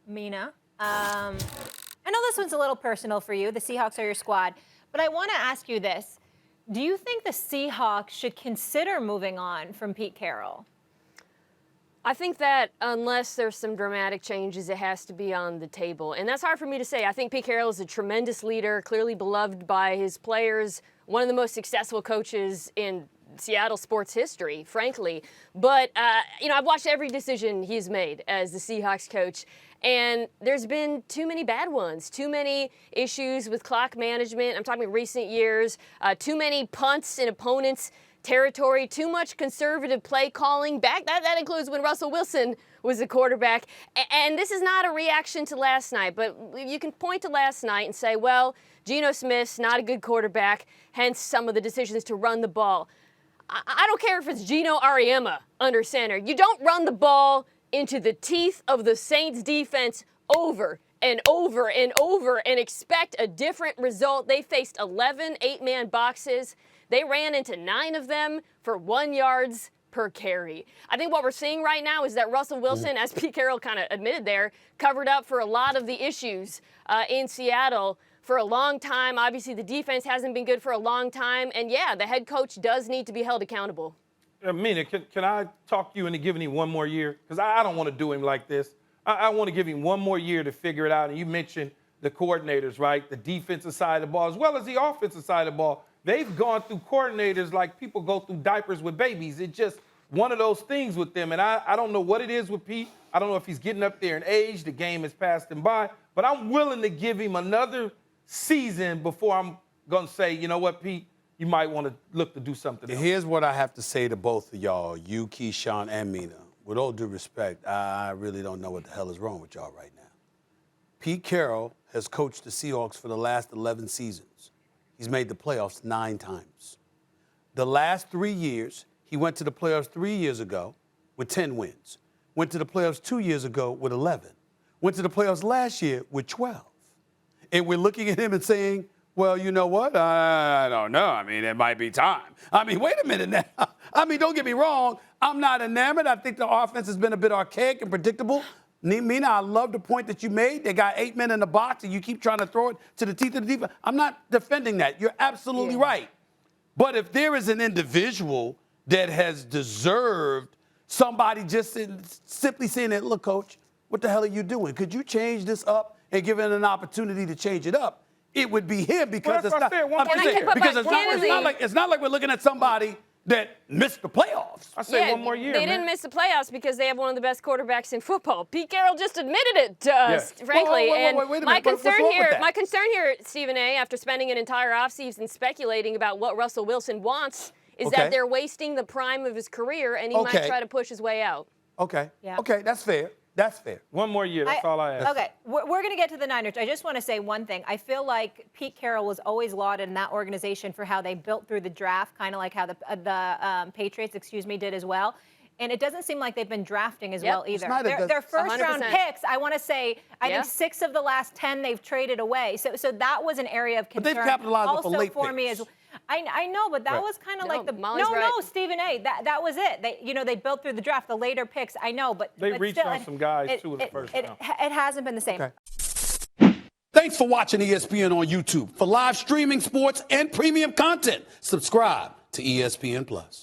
Mina. I know this one's a little personal for you. The Seahawks are your squad. But I want to ask you this. Do you think the Seahawks should consider moving on from Pete Carroll? I think that unless there's some dramatic changes, it has to be on the table. And that's hard for me to say. I think Pete Carroll is a tremendous leader, clearly beloved by his players, one of the most successful coaches in Seattle sports history, frankly. But, I've watched every decision he's made as the Seahawks coach. And there's been too many bad ones, too many issues with clock management. I'm talking recent years, too many punts in opponents' territory, too much conservative play calling back. That includes when Russell Wilson was the quarterback. And this is not a reaction to last night, but you can point to last night and say, well, Geno Smith's not a good quarterback, hence some of the decisions to run the ball. I don't care if it's Geno Auriemma under center. You don't run the ball into the teeth of the Saints defense over and over and over and expect a different result. They faced 11 eight-man boxes. They ran into 9 of them for 1 yards per carry. I think what we're seeing right now is that Russell Wilson, as Pete Carroll kind of admitted there, covered up for a lot of the issues in Seattle for a long time. Obviously, the defense hasn't been good for a long time. And, yeah, the head coach does need to be held accountable. Mina, can I talk to you into giving him one more year? Because I don't want to do him like this. I want to give him one more year to figure it out. And you mentioned the coordinators, right? The defensive side of the ball as well as the offensive side of the ball. They've gone through coordinators like people go through diapers with babies. It's just one of those things with them. And I don't know what it is with Pete. I don't know if he's getting up there in age. The game has passed him by. But I'm willing to give him another season before I'm going to say, you know what, Pete? You might want to look to do something else. Here's what I have to say to both of y'all, you, Keyshawn, and Mina. With all due respect, I really don't know what the hell is wrong with y'all right now. Pete Carroll has coached the Seahawks for the last 11 seasons. He's made the playoffs 9 times. The last 3 years, he went to the playoffs 3 years ago with 10 wins. Went to the playoffs 2 years ago with 11. Went to the playoffs last year with 12. And we're looking at him and saying, well, you know what? I don't know. I mean, it might be time. I mean, wait a minute now. I mean, don't get me wrong. I'm not enamored. I think the offense has been a bit archaic and predictable. Mina, I love the point that you made. They got 8 men in the box, and you keep trying to throw it to the teeth of the defense. I'm not defending that. You're absolutely right. But if there is an individual that has deserved somebody just simply saying that, look, Coach, what the hell are you doing? Could you change this up and give it an opportunity to change it up? It would be him because it's not. It's not like we're looking at somebody that missed the playoffs. I say one more year. They didn't miss the playoffs because they have one of the best quarterbacks in football. Pete Carroll just admitted it to us, frankly. Wait a minute. My concern here, Stephen A., after spending an entire offseason speculating about what Russell Wilson wants, is that they're wasting the prime of his career, and he might try to push his way out. Okay. Yeah. Okay, that's fair. That's fair. One more year, that's all I ask. Okay, we're going to get to the Niners. I just want to say one thing. I feel like Pete Carroll was always lauded in that organization for how they built through the draft, kind of like how the Patriots, did as well. And it doesn't seem like they've been drafting as well either. Their first-round picks, I want to say, I think 6 of the last 10 they've traded away. So that was an area of concern. But they've capitalized also with late for picks. me as well. I know, but that was kind of like the Stephen A. That was it. They built through the draft, the later picks. I know, but they reached on some guys too in the first round. It hasn't been the same. Okay. Thanks for watching ESPN on YouTube. For live streaming, sports, and premium content, subscribe to ESPN Plus.